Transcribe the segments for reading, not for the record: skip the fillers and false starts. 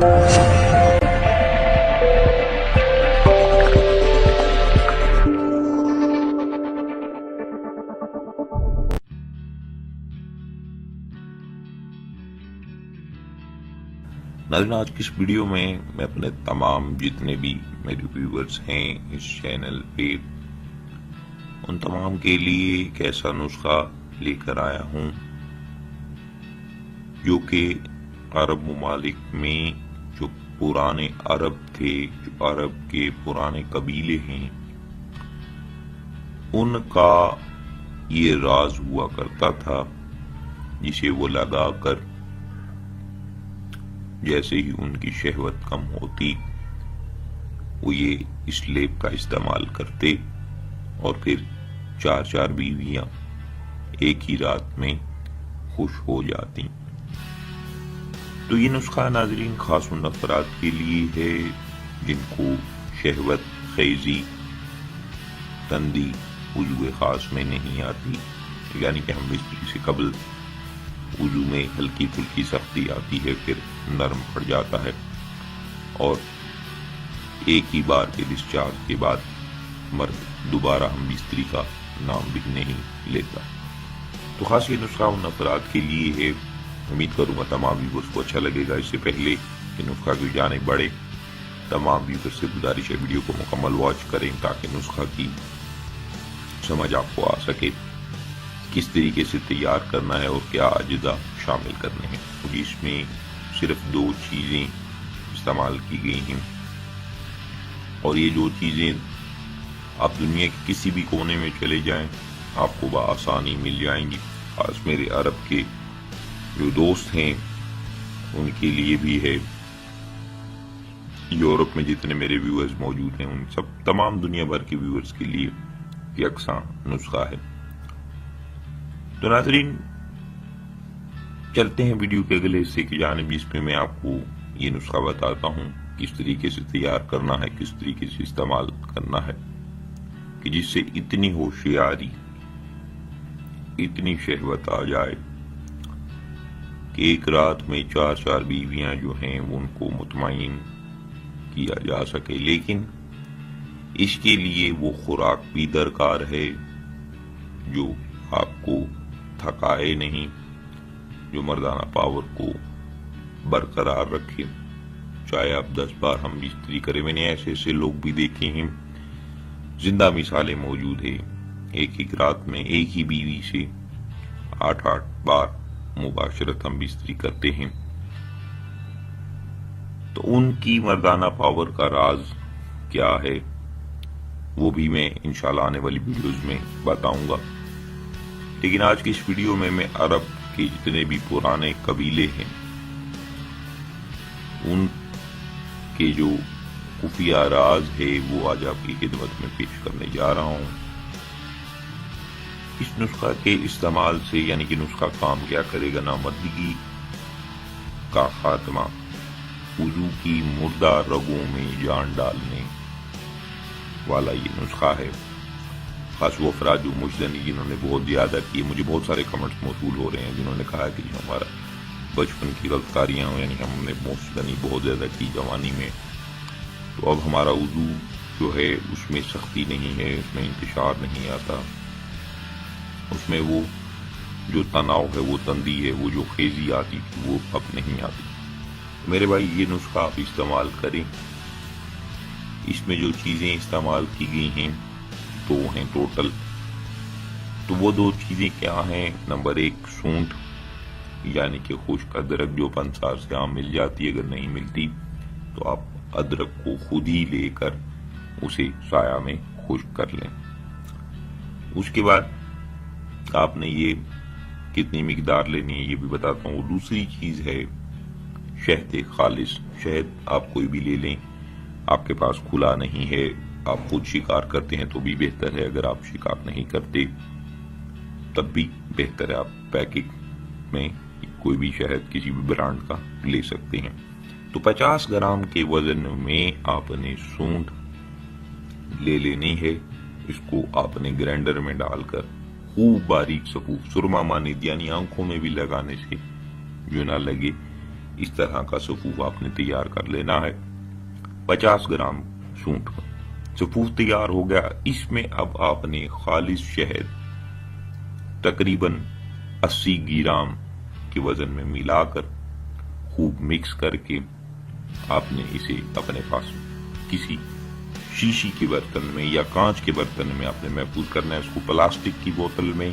ناظرین، آج کی اس ویڈیو میں اپنے تمام جتنے بھی میرے ویورز ہیں اس چینل پہ، ان تمام کے لیے ایک ایسا نسخہ لے کر آیا ہوں جو کہ عرب ممالک میں جو پرانے عرب تھے، جو عرب کے پرانے قبیلے ہیں، ان کا یہ راز ہوا کرتا تھا جسے وہ لگا کر جیسے ہی ان کی شہوت کم ہوتی وہ یہ اس لیپ کا استعمال کرتے اور پھر 4 بیویاں ایک ہی رات میں خوش ہو جاتی۔ تو یہ نسخہ ناظرین خاص ان افراد کے لیے ہے جن کو شہوت خیزی تندی وضو خاص میں نہیں آتی، یعنی کہ ہم بستری سے قبل وضو میں ہلکی پھلکی سختی آتی ہے، پھر نرم پڑ جاتا ہے اور ایک ہی بار کے ڈسچارج کے بعد مرد دوبارہ ہم بستری کا نام بھی نہیں لیتا۔ تو خاص یہ نسخہ ان افراد کے لیے ہے۔ امید کروں گا تمام ویورز کو اچھا لگے گا۔ اس سے پہلے کہ نسخہ کی جانب بڑھے، تمام ویورز سے گزارش ہے ویڈیو کو مکمل واچ کریں تاکہ نسخہ کی سمجھ آپ کو آ سکے، کس طریقے سے تیار کرنا ہے اور کیا اجزاء شامل کرنے ہیں۔ مجھے اس میں صرف 2 چیزیں استعمال کی گئی ہیں اور یہ 2 چیزیں آپ دنیا کے کسی بھی کونے میں چلے جائیں آپ کو بآسانی مل جائیں گی۔ خاص میرے عرب کے جو دوست ہیں ان کے لیے بھی ہے، یورپ میں جتنے میرے ویورز موجود ہیں ان سب تمام دنیا بھر کے ویورز کے لیے یکساں نسخہ ہے۔ تو ناظرین چلتے ہیں ویڈیو کے اگلے حصے کی جانب، جس میں میں آپ کو یہ نسخہ بتاتا ہوں کس طریقے سے تیار کرنا ہے، کس طریقے سے استعمال کرنا ہے کہ جس سے اتنی ہوشیاری اتنی شہوت آ جائے کہ ایک رات میں 4 بیویاں جو ہیں وہ ان کو مطمئن کیا جا سکے۔ لیکن اس کے لیے وہ خوراک بھی درکار ہے جو آپ کو تھکائے نہیں، جو مردانہ پاور کو برقرار رکھے۔ چاہے آپ 10 بار ہم بستری کریں، میں نے ایسے لوگ بھی دیکھے ہیں، زندہ مثالیں موجود ہیں، ایک رات میں ایک ہی بیوی سے 8 بار مباشرت ہم بستری کرتے ہیں۔ تو ان کی مردانہ پاور کا راز کیا ہے وہ بھی میں انشاءاللہ آنے والی ویڈیوز میں بتاؤں گا۔ لیکن آج کی اس ویڈیو میں عرب کے جتنے بھی پرانے قبیلے ہیں ان کے جو خفیہ راز ہے وہ آج آپ کی خدمت میں پیش کرنے جا رہا ہوں۔ اس نسخہ کے استعمال سے، یعنی کہ نسخہ کام کیا کرے گا، نامردگی کا خاتمہ، وضو کی مردہ رگوں میں جان ڈالنے والا یہ نسخہ ہے۔ خاص وہ افراد جو مجدنی جنہوں نے بہت زیادہ کیے، مجھے بہت سارے کمنٹس موصول ہو رہے ہیں جنہوں نے کہا کہ ہمارا بچپن کی غلطکاریاں ہوں، یعنی ہم نے مجدنی بہت زیادہ کی جوانی میں، تو اب ہمارا وضو جو ہے اس میں سختی نہیں ہے، اس میں انتشار نہیں آتا، اس میں وہ جو تناؤ ہے، وہ تندی ہے، وہ جو خیزی آتی تھی وہ اب نہیں آتی۔ میرے بھائی یہ نسخہ آپ استعمال کریں۔ اس میں جو چیزیں استعمال کی گئی ہیں 2 ہیں ٹوٹل۔ تو وہ 2 چیزیں کیا ہیں؟ نمبر 1 سونٹ، یعنی کہ خشک ادرک جو پنسار سے عام مل جاتی ہے، اگر نہیں ملتی تو آپ ادرک کو خود ہی لے کر اسے سایہ میں خشک کر لیں۔ اس کے بعد آپ نے یہ کتنی مقدار لینی ہے یہ بھی بتاتا ہوں۔ دوسری چیز ہے شہد خالص۔ شہد آپ کوئی بھی لے لیں، آپ کے پاس کھلا نہیں ہے، آپ خود شکار کرتے ہیں تو بھی بہتر ہے، اگر آپ شکار نہیں کرتے تب بھی بہتر ہے، آپ پیکٹ میں کوئی بھی شہد کسی بھی برانڈ کا لے سکتے ہیں۔ تو 50 گرام کے وزن میں آپ نے سونڈ لے لینی ہے۔ اس کو آپ نے گرینڈر میں ڈال کر خوب باریک سفوف، سرما مانید، یعنی آنکھوں میں بھی لگانے سے جو نہ لگے، اس طرح کا صفوف آپ نے تیار کر لینا ہے۔ 50 گرام سونٹ کا صفوف تیار ہو گیا۔ اس میں اب آپ نے خالص شہد تقریباً 80 گرام کے وزن میں ملا کر خوب مکس کر کے آپ نے اسے اپنے پاس کسی شیشی کے برتن میں یا کانچ کے برتن میں آپ نے محفوظ کرنا ہے۔ اس کو پلاسٹک کی بوتل میں،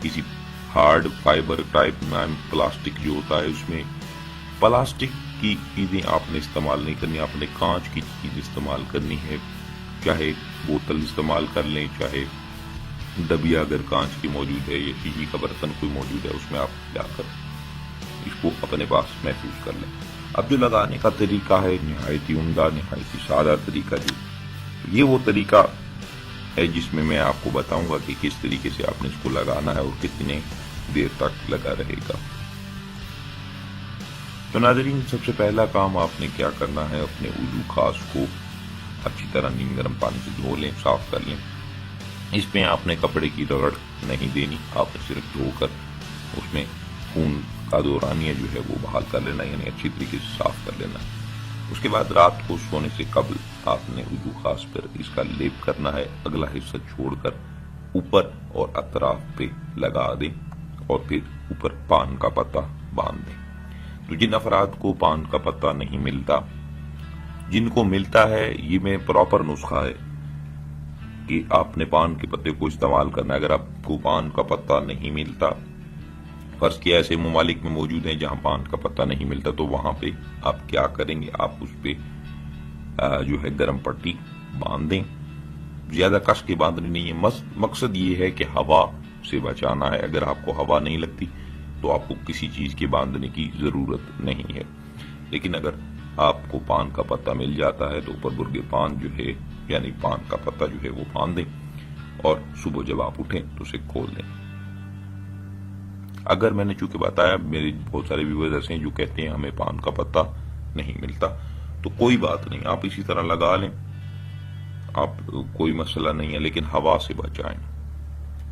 کسی ہارڈ فائبر ٹائپ میں پلاسٹک جو ہوتا ہے اس میں، پلاسٹک کی چیزیں آپ نے استعمال نہیں کرنی، آپ نے کانچ کی چیز استعمال کرنی ہے۔ چاہے بوتل استعمال کر لیں، چاہے ڈبیا اگر کانچ کی موجود ہے یا شیشی کا برتن کوئی موجود ہے، اس میں آپ لا کر اس کو اپنے پاس محفوظ کر لیں۔ اب جو لگانے کا طریقہ ہے نہایت ہی عمدہ، نہایت ہی سادہ طریقہ، یہ وہ طریقہ ہے جس میں آپ کو بتاؤں گا کہ کس طریقے سے آپ نے اس کو لگانا ہے اور کتنے دیر تک لگا رہے گا۔ تو ناظرین، سب سے پہلا کام آپ نے کیا کرنا ہے، اپنے وضو خاص کو اچھی طرح نیم گرم پانی سے دھو لیں، صاف کر لیں۔ اس میں آپ نے کپڑے کی رگڑ نہیں دینی، آپ نے صرف دھو کر اس میں خون کا دورانیہ جو ہے وہ بحال کر لینا، یعنی اچھی طریقے سے صاف کر لینا۔ اس کے بعد رات کو سونے سے قبل آپ نے وضو خاص پر اس کا لیپ کرنا ہے، اگلا حصہ چھوڑ کر اوپر اور اطراف پہ لگا دیں اور پھر اوپر پان کا پتا باندھ دیں۔ تو جن افراد کو پان کا پتا نہیں ملتا، جن کو ملتا ہے، یہ میں پراپر نسخہ ہے کہ آپ نے پان کے پتے کو استعمال کرنا ہے۔ اگر آپ کو پان کا پتا نہیں ملتا، فرض کیا ایسے ممالک میں موجود ہیں جہاں پان کا پتہ نہیں ملتا، تو وہاں پہ آپ کیا کریں گے، آپ اس پہ جو ہے گرم پٹی باندھ دیں۔ زیادہ کس کے باندھنی نہیں ہے، مقصد یہ ہے کہ ہوا سے بچانا ہے۔ اگر آپ کو ہوا نہیں لگتی تو آپ کو کسی چیز کے باندھنے کی ضرورت نہیں ہے، لیکن اگر آپ کو پان کا پتہ مل جاتا ہے تو اوپر برگے پان جو ہے، یعنی پان کا پتہ جو ہے وہ باندھ دیں اور صبح جب آپ اٹھیں تو اسے کھول دیں۔ اگر میں نے چونکہ بتایا میرے بہت سارے ویورز ایسے ہیں جو کہتے ہیں ہمیں پان کا پتہ نہیں ملتا، تو کوئی بات نہیں، آپ اسی طرح لگا لیں، آپ کوئی مسئلہ نہیں ہے، لیکن ہوا سے بچائیں۔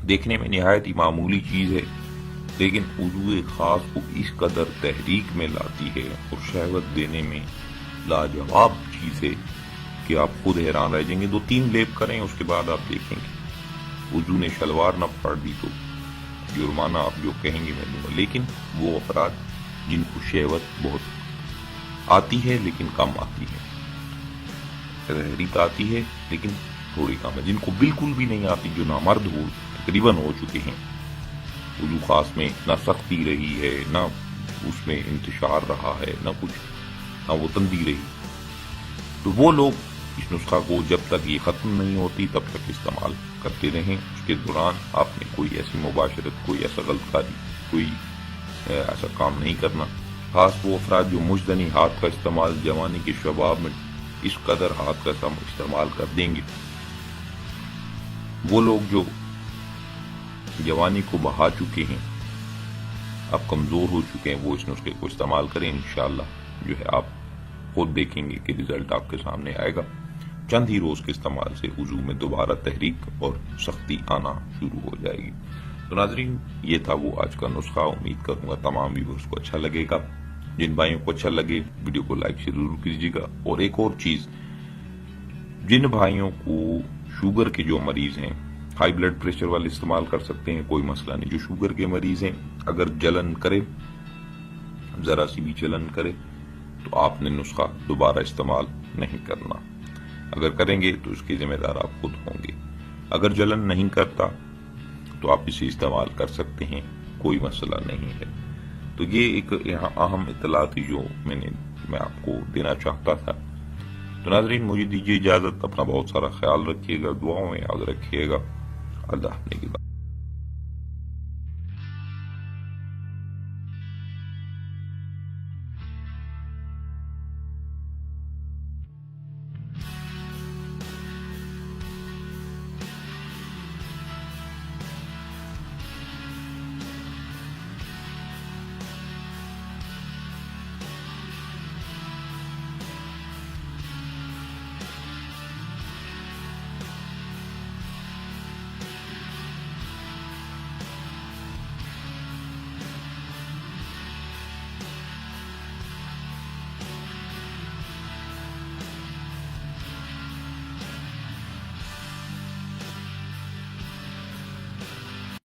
دیکھنے میں نہایت ہی معمولی چیز ہے، لیکن وضو خاص کو اس قدر تحریک میں لاتی ہے اور شہوت دینے میں لاجواب چیز ہے کہ آپ خود حیران رہ جائیں گے۔ 2-3 لیپ کریں، اس کے بعد آپ دیکھیں گے وضو نے شلوار نہ پھاڑ دی تو جرمانہ آپ جو کہیں گے میں دوں گا۔ لیکن وہ افراد جن کو شہوت بہت آتی ہے لیکن کم آتی ہے، تحریک آتی ہے لیکن تھوڑی کم ہے، جن کو بالکل بھی نہیں آتی، جو نامرد ہو تقریباً ہو چکے ہیں، وضو خاص میں نہ سختی رہی ہے، نہ اس میں انتشار رہا ہے، نہ کچھ، نہ وہ تندی رہی، تو وہ لوگ اس نسخہ کو جب تک یہ ختم نہیں ہوتی تب تک استعمال کرتے رہیں۔ اس کے دوران آپ نے کوئی ایسی مباشرت، کوئی ایسا غلط کاری، کوئی ایسا کام نہیں کرنا۔ خاص وہ افراد جو مجدنی ہاتھ کا استعمال جوانی کے شباب میں اس قدر ہاتھ کا استعمال کر دیں گے، وہ لوگ جو جوانی کو بہا چکے ہیں، اب کمزور ہو چکے ہیں، وہ اس نسخے کو استعمال کریں، انشاءاللہ جو ہے آپ خود دیکھیں گے کہ رزلٹ آپ کے سامنے آئے گا۔ چند ہی روز کے استعمال سے وضو میں دوبارہ تحریک اور سختی آنا شروع ہو جائے گی۔ تو ناظرین، یہ تھا وہ آج کا نسخہ، امید کروں گا تمام ویورز کو اچھا لگے گا۔ جن بھائیوں کو اچھا لگے ویڈیو کو لائک ضرور کیجیے گا۔ اور ایک اور چیز، جن بھائیوں کو شوگر کے جو مریض ہیں، ہائی بلڈ پریشر والے استعمال کر سکتے ہیں، کوئی مسئلہ نہیں۔ جو شوگر کے مریض ہیں، اگر جلن کرے، ذرا سی بھی جلن کرے، تو آپ نے نسخہ دوبارہ استعمال نہیں کرنا۔ اگر کریں گے تو اس کے ذمہ دار آپ خود ہوں گے۔ اگر جلن نہیں کرتا تو آپ اسے استعمال کر سکتے ہیں، کوئی مسئلہ نہیں ہے۔ تو یہ ایک یہاں اہم اطلاع تھی جو میں آپ کو دینا چاہتا تھا۔ تو ناظرین، مجھے دیجیے اجازت، اپنا بہت سارا خیال رکھیے گا، دعاؤں میں یاد رکھیے گا۔ اللہ نے